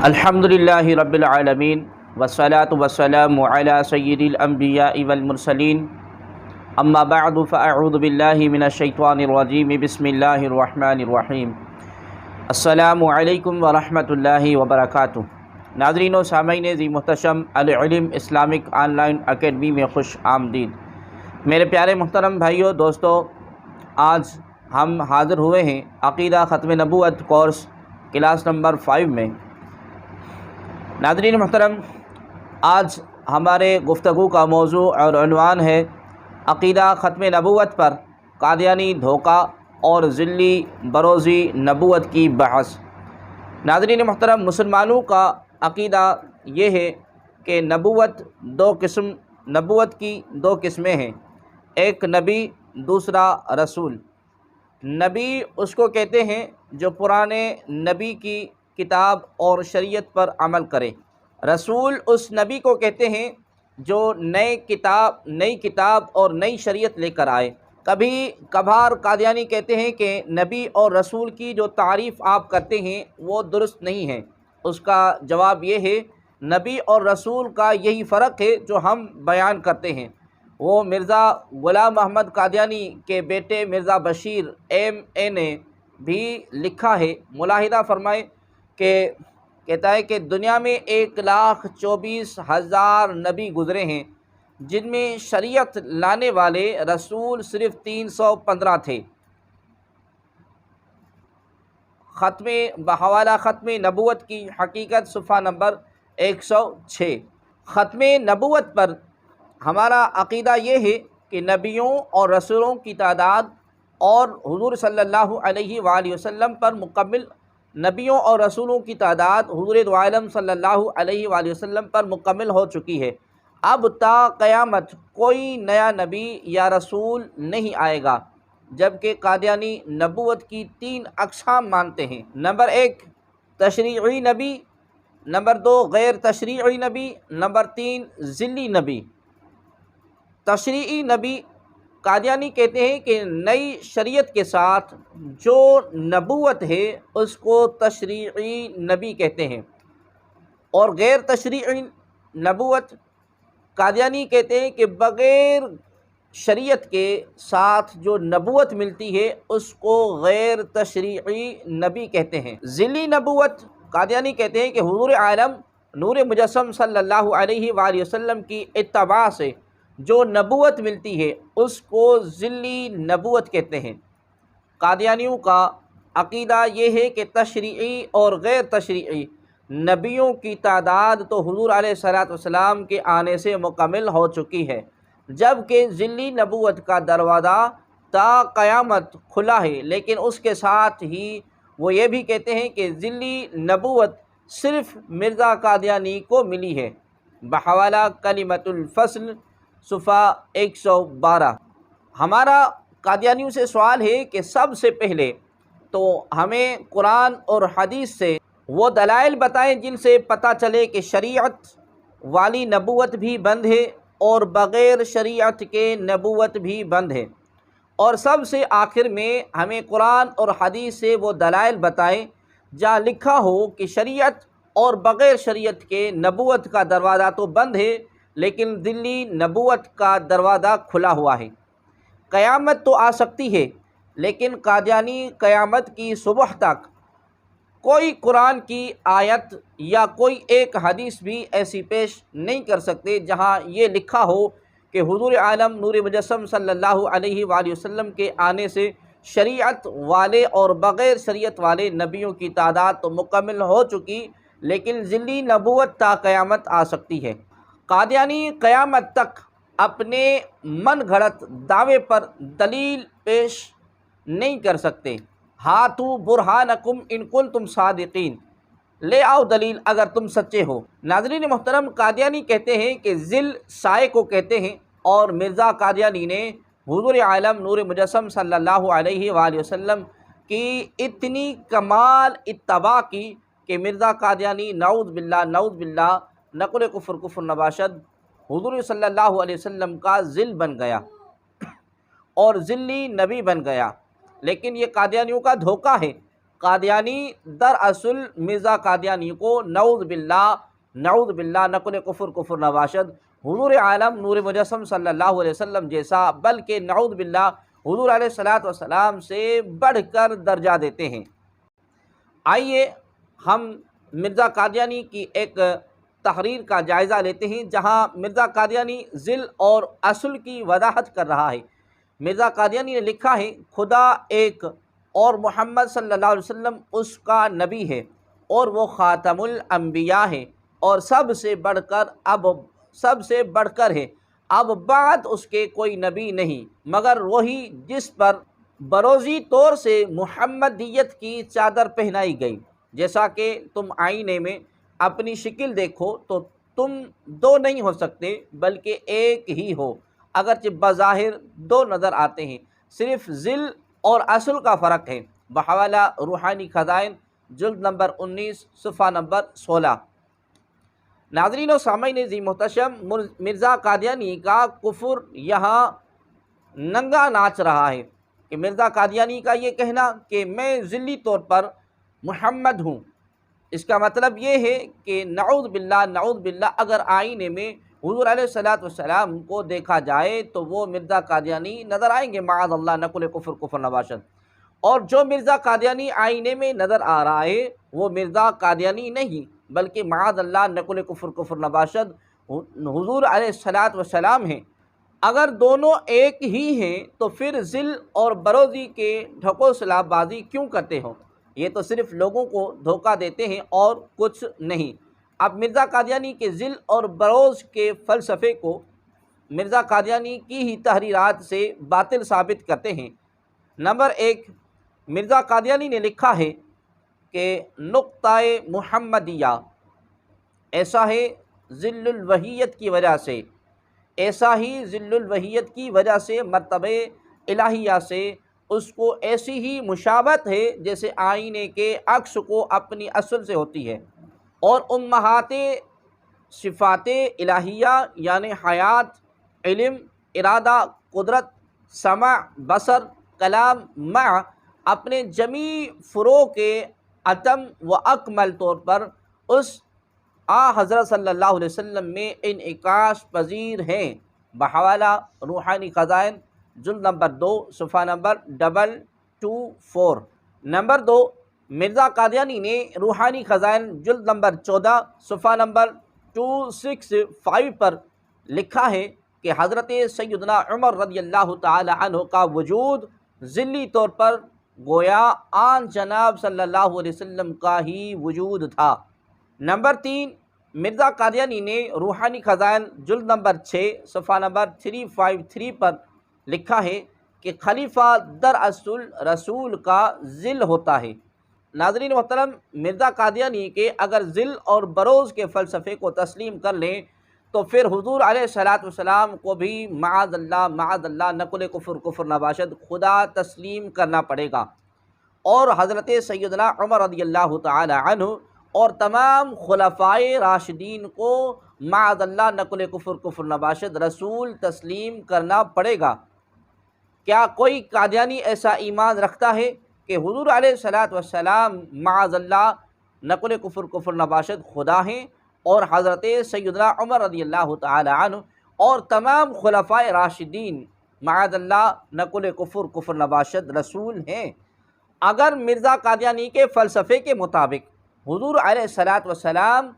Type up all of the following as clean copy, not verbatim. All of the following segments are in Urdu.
الحمدللہ رب العالمین والصلاة والسلام علی سید الانبیاء والمرسلین اما بعد فاعوذ باللہ من الشیطان الرجیم بسم اللہ الرحمن الرحیم السلام علیکم ورحمۃ اللہ وبرکاتہ۔ ناظرین و سامعین ذی محتشم العلم اسلامک آن لائن اکیڈمی میں خوش آمدید۔ میرے پیارے محترم بھائیوں دوستو، آج ہم حاضر ہوئے ہیں عقیدہ ختم نبوت کورس کلاس نمبر 5 میں۔ ناظرین محترم، آج ہمارے گفتگو کا موضوع اور عنوان ہے عقیدہ ختم نبوت پر قادیانی دھوکہ اور ذلی بروزی نبوت کی بحث۔ ناظرین محترم، مسلمانوں کا عقیدہ یہ ہے کہ نبوت کی دو قسمیں ہیں، ایک نبی، دوسرا رسول۔ نبی اس کو کہتے ہیں جو پرانے نبی کی کتاب اور شریعت پر عمل کرے۔ رسول اس نبی کو کہتے ہیں جو نئی کتاب اور نئی شریعت لے کر آئے۔ کبھی کبھار قادیانی کہتے ہیں کہ نبی اور رسول کی جو تعریف آپ کرتے ہیں وہ درست نہیں ہے۔ اس کا جواب یہ ہے، نبی اور رسول کا یہی فرق ہے جو ہم بیان کرتے ہیں۔ وہ مرزا غلام محمد قادیانی کے بیٹے مرزا بشیر ایم.اے نے بھی لکھا ہے، ملاحظہ فرمائے کہ کہتا ہے کہ دنیا میں 1,24,000 نبی گزرے ہیں، جن میں شریعت لانے والے رسول صرف 315 تھے۔ بحوالہ ختم نبوت کی حقیقت صفحہ نمبر 106۔ ختم نبوت پر ہمارا عقیدہ یہ ہے کہ نبیوں اور رسولوں کی تعداد اور حضور صلی اللہ علیہ وآلہ وسلم پر نبیوں اور رسولوں کی تعداد حضور دو عالم صلی اللہ علیہ وآلہ وسلم پر مکمل ہو چکی ہے۔ اب تا قیامت کوئی نیا نبی یا رسول نہیں آئے گا، جبکہ قادیانی نبوت کی 3 اقسام مانتے ہیں۔ نمبر 1 تشریعی نبی، نمبر 2 غیر تشریعی نبی، نمبر 3 ذلی نبی۔ تشریعی نبی، قادیانی کہتے ہیں کہ نئی شریعت کے ساتھ جو نبوت ہے اس کو تشریعی نبی کہتے ہیں، اور غیر تشریعی نبوت، قادیانی کہتے ہیں کہ بغیر شریعت کے ساتھ جو نبوت ملتی ہے اس کو غیر تشریعی نبی کہتے ہیں۔ ذلی نبوت، قادیانی کہتے ہیں کہ حضور عالم نور مجسم صلی اللہ علیہ وآلہ وسلم کی اتباع سے جو نبوت ملتی ہے اس کو ذلی نبوت کہتے ہیں۔ قادیانیوں کا عقیدہ یہ ہے کہ تشریعی اور غیر تشریعی نبیوں کی تعداد تو حضور علیہ الصلوۃ والسلام کے آنے سے مکمل ہو چکی ہے، جبکہ ذلی نبوت کا دروازہ تا قیامت کھلا ہے۔ لیکن اس کے ساتھ ہی وہ یہ بھی کہتے ہیں کہ ذلی نبوت صرف مرزا قادیانی کو ملی ہے۔ بحوالہ کلمۃ الفصل صفحہ 112۔ ہمارا قادیانیوں سے سوال ہے کہ سب سے پہلے تو ہمیں قرآن اور حدیث سے وہ دلائل بتائیں جن سے پتہ چلے کہ شریعت والی نبوت بھی بند ہے اور بغیر شریعت کے نبوت بھی بند ہے، اور سب سے آخر میں ہمیں قرآن اور حدیث سے وہ دلائل بتائیں جہاں لکھا ہو کہ شریعت اور بغیر شریعت کے نبوت کا دروازہ تو بند ہے لیکن ذلی نبوت کا دروازہ کھلا ہوا ہے۔ قیامت تو آ سکتی ہے، لیکن قادیانی قیامت کی صبح تک کوئی قرآن کی آیت یا کوئی ایک حدیث بھی ایسی پیش نہیں کر سکتے جہاں یہ لکھا ہو کہ حضور عالم نور مجسم صلی اللہ علیہ وآلہ وسلم کے آنے سے شریعت والے اور بغیر شریعت والے نبیوں کی تعداد تو مکمل ہو چکی، لیکن ذلی نبوت تا قیامت آ سکتی ہے۔ قادیانی قیامت تک اپنے من گھڑت دعوے پر دلیل پیش نہیں کر سکتے۔ ہاتھو برہانکم ان کنتم صادقین، لے آؤ دلیل اگر تم سچے ہو۔ ناظرین محترم، قادیانی کہتے ہیں کہ ذل سائے کو کہتے ہیں، اور مرزا قادیانی نے حضور عالم نور مجسم صلی اللہ علیہ وآلہ وسلم کی اتنی کمال اتباع کی کہ مرزا قادیانی نعوذ باللہ نقل کفر نباشد حضور صلی اللہ علیہ وسلم کا ذل بن گیا اور ذلی نبی بن گیا۔ لیکن یہ قادیانیوں کا دھوکہ ہے قادیانی دراصل مرزا قادیانی کو نعوذ باللہ نقل کفر نباشد حضور عالم نور مجسم صلی اللہ علیہ وسلم جیسا، بلکہ نعوذ باللہ حضور علیہ الصلوۃ والسلام سے بڑھ کر درجہ دیتے ہیں۔ آئیے ہم مرزا قادیانی کی ایک تحریر کا جائزہ لیتے ہیں، جہاں مرزا قادیانی ذل اور اصل کی وضاحت کر رہا ہے۔ مرزا قادیانی نے لکھا ہے، خدا ایک اور محمد صلی اللہ علیہ وسلم اس کا نبی ہے اور وہ خاتم الانبیاء ہے اور سب سے بڑھ کر ہے، اب بعد اس کے کوئی نبی نہیں مگر وہی جس پر بروزی طور سے محمدیت کی چادر پہنائی گئی۔ جیسا کہ تم آئینے میں اپنی شکل دیکھو تو تم دو نہیں ہو سکتے بلکہ ایک ہی ہو، اگرچہ بظاہر دو نظر آتے ہیں، صرف ذل اور اصل کا فرق ہے۔ بحوالہ روحانی خزائن جلد نمبر 19 صفحہ نمبر 16۔ ناظرین و سامعین عزیز محتشم، مرزا قادیانی کا کفر یہاں ننگا ناچ رہا ہے کہ مرزا قادیانی کا یہ کہنا کہ میں ذلی طور پر محمد ہوں، اس کا مطلب یہ ہے کہ نعوذ باللہ اگر آئینے میں حضور علیہ الصلوۃ والسلام کو دیکھا جائے تو وہ مرزا قادیانی نظر آئیں گے، معاذ اللہ نقل کفر نباشد۔ اور جو مرزا قادیانی آئینے میں نظر آ رہا ہے وہ مرزا قادیانی نہیں بلکہ معاذ اللہ نقل کفر نباشد حضور علیہ الصلوۃ والسلام ہیں۔ اگر دونوں ایک ہی ہیں تو پھر ذل اور بروزی کے ڈھکوسلا بازی کیوں کرتے ہو؟ یہ تو صرف لوگوں کو دھوکہ دیتے ہیں اور کچھ نہیں۔ اب مرزا قادیانی کے ذل اور بروز کے فلسفے کو مرزا قادیانی کی ہی تحریرات سے باطل ثابت کرتے ہیں۔ نمبر 1، مرزا قادیانی نے لکھا ہے کہ نقطہ محمدیہ ایسا ہے ذل الوحیت کی وجہ سے، ایسا ہی ذل الوحیت کی وجہ سے مرتبہ الہیہ سے اس کو ایسی ہی مشابہت ہے جیسے آئینے کے عکس کو اپنی اصل سے ہوتی ہے، اور امہات صفات الہیہ یعنی حیات، علم، ارادہ، قدرت، سمع، بصر، کلام مع اپنے جمیع فروع کے اتم و اکمل طور پر اس حضرت صلی اللہ علیہ وسلم میں انعکاس پذیر ہیں۔ بحوالہ روحانی خزائن جلد نمبر 2 صفحہ نمبر 224۔ نمبر 2، مرزا قادیانی نے روحانی خزائن جلد نمبر 14 صفحہ نمبر 265 پر لکھا ہے کہ حضرت سیدنا عمر رضی اللہ تعالی عنہ کا وجود ذلی طور پر گویا آن جناب صلی اللہ علیہ وسلم کا ہی وجود تھا۔ نمبر 3، مرزا قادیانی نے روحانی خزائن جلد نمبر 6 صفحہ نمبر 353 پر لکھا ہے کہ خلیفہ دراصل رسول کا ذل ہوتا ہے۔ ناظرین محترم، مرزا قادیانی کے اگر ذل اور بروز کے فلسفے کو تسلیم کر لیں تو پھر حضور علیہ الصلوۃ والسلام کو بھی معاذ اللہ نقل کفر نباشد خدا تسلیم کرنا پڑے گا، اور حضرت سیدنا عمر رضی اللہ تعالی عنہ اور تمام خلفائے راشدین کو معاذ اللہ نقل کفر نباشد رسول تسلیم کرنا پڑے گا۔ کیا کوئی قادیانی ایسا ایمان رکھتا ہے کہ حضور علیہ الصلوۃ والسلام معاذ اللہ نقل کفر نباشد خدا ہیں اور حضرت سیدنا عمر رضی اللہ تعالی عنہ اور تمام خلفائے راشدین معاذ اللہ نقل کفر نباشد رسول ہیں؟ اگر مرزا قادیانی کے فلسفے کے مطابق حضور علیہ الصلوۃ والسلام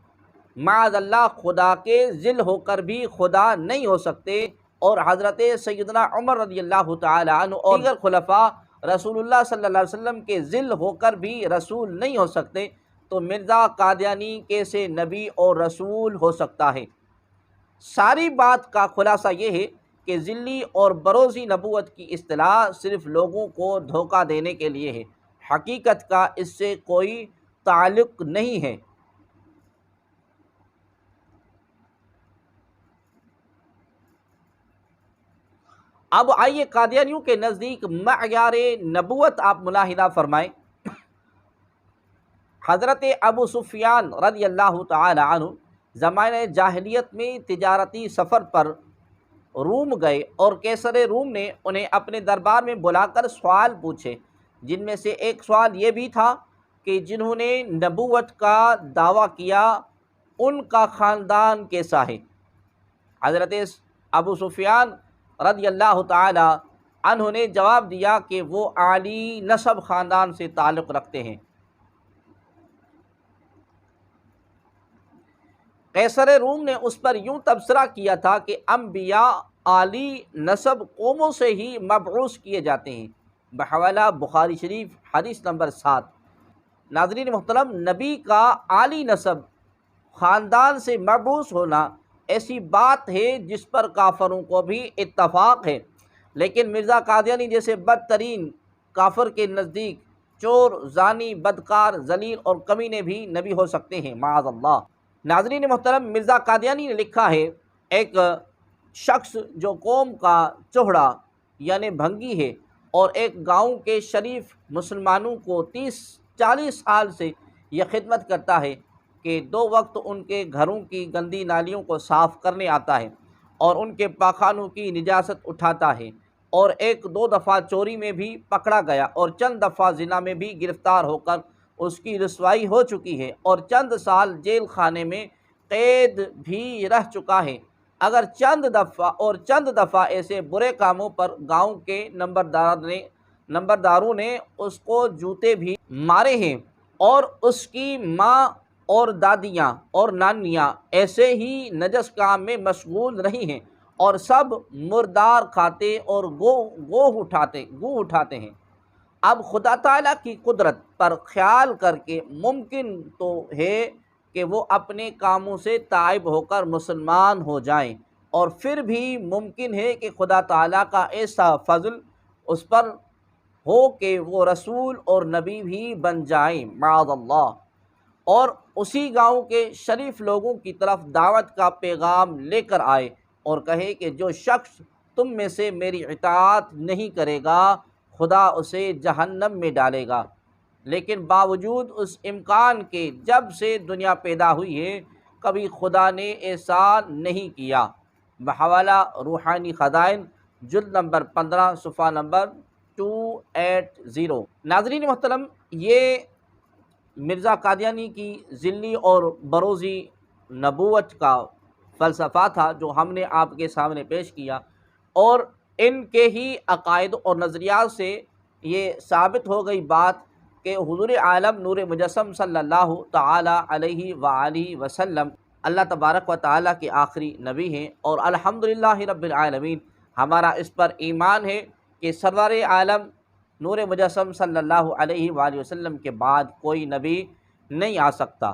معاذ اللہ خدا کے ذل ہو کر بھی خدا نہیں ہو سکتے، اور حضرت سیدنا عمر رضی اللہ تعالی عنہ اور دیگر خلفاء رسول اللہ صلی اللہ علیہ وسلم کے ذل ہو کر بھی رسول نہیں ہو سکتے، تو مرزا قادیانی کیسے نبی اور رسول ہو سکتا ہے؟ ساری بات کا خلاصہ یہ ہے کہ ذلی اور بروزی نبوت کی اصطلاح صرف لوگوں کو دھوکہ دینے کے لیے ہے، حقیقت کا اس سے کوئی تعلق نہیں ہے۔ اب آئیے قادیانیوں کے نزدیک معیار نبوت آپ ملاحظہ فرمائیں۔ حضرت ابو سفیان رضی اللہ تعالی عنہ زمانہ جاہلیت میں تجارتی سفر پر روم گئے، اور کیسر روم نے انہیں اپنے دربار میں بلا کر سوال پوچھے، جن میں سے ایک سوال یہ بھی تھا کہ جنہوں نے نبوت کا دعویٰ کیا ان کا خاندان کیسا ہے؟ حضرت ابو سفیان رضی اللہ تعالی عنہ نے جواب دیا کہ وہ عالی نسب خاندان سے تعلق رکھتے ہیں۔ قیصر روم نے اس پر یوں تبصرہ کیا تھا کہ انبیاء عالی نسب قوموں سے ہی مبعوث کیے جاتے ہیں، بحوالہ بخاری شریف حدیث نمبر 7۔ ناظرین محترم، نبی کا عالی نسب خاندان سے مبعوث ہونا ایسی بات ہے جس پر کافروں کو بھی اتفاق ہے، لیکن مرزا قادیانی جیسے بدترین کافر کے نزدیک چور، زانی، بدکار، ذلیل اور کمینے بھی نبی ہو سکتے ہیں، معاذ اللہ۔ ناظرین محترم، مرزا قادیانی نے لکھا ہے ایک شخص جو قوم کا چوہڑا یعنی بھنگی ہے اور ایک گاؤں کے شریف مسلمانوں کو 30-40 سال سے یہ خدمت کرتا ہے کہ 2 وقت ان کے گھروں کی گندی نالیوں کو صاف کرنے آتا ہے اور ان کے پاخانوں کی نجاست اٹھاتا ہے، اور 1-2 دفعہ چوری میں بھی پکڑا گیا اور چند دفعہ زنا میں بھی گرفتار ہو کر اس کی رسوائی ہو چکی ہے اور چند سال جیل خانے میں قید بھی رہ چکا ہے۔ اگر چند دفعہ ایسے برے کاموں پر گاؤں کے نمبرداروں نے اس کو جوتے بھی مارے ہیں، اور اس کی ماں اور دادیاں اور نانیاں ایسے ہی نجس کام میں مشغول رہی ہیں، اور سب مردار کھاتے اور گو اٹھاتے ہیں۔ اب خدا تعالیٰ کی قدرت پر خیال کر کے ممکن تو ہے کہ وہ اپنے کاموں سے تائب ہو کر مسلمان ہو جائیں، اور پھر بھی ممکن ہے کہ خدا تعالیٰ کا ایسا فضل اس پر ہو کہ وہ رسول اور نبی بھی بن جائیں، معاذ اللہ، اور اسی گاؤں کے شریف لوگوں کی طرف دعوت کا پیغام لے کر آئے اور کہے کہ جو شخص تم میں سے میری اطاعت نہیں کرے گا خدا اسے جہنم میں ڈالے گا۔ لیکن باوجود اس امکان کے جب سے دنیا پیدا ہوئی ہے کبھی خدا نے ایسا نہیں کیا، بحوالہ روحانی خزائن جلد نمبر 15 صفحہ نمبر 280۔ ناظرین محترم، یہ مرزا قادیانی کی ذلی اور بروزی نبوت کا فلسفہ تھا جو ہم نے آپ کے سامنے پیش کیا، اور ان کے ہی عقائد اور نظریات سے یہ ثابت ہو گئی بات کہ حضور عالم نور مجسم صلی اللہ تعالی علیہ وآلہ وسلم اللہ تبارک و تعالیٰ کے آخری نبی ہیں، اور الحمدللہ رب العالمین ہمارا اس پر ایمان ہے کہ سرور عالم نور مجسم صلی اللہ علیہ وآلہ وسلم کے بعد کوئی نبی نہیں آ سکتا۔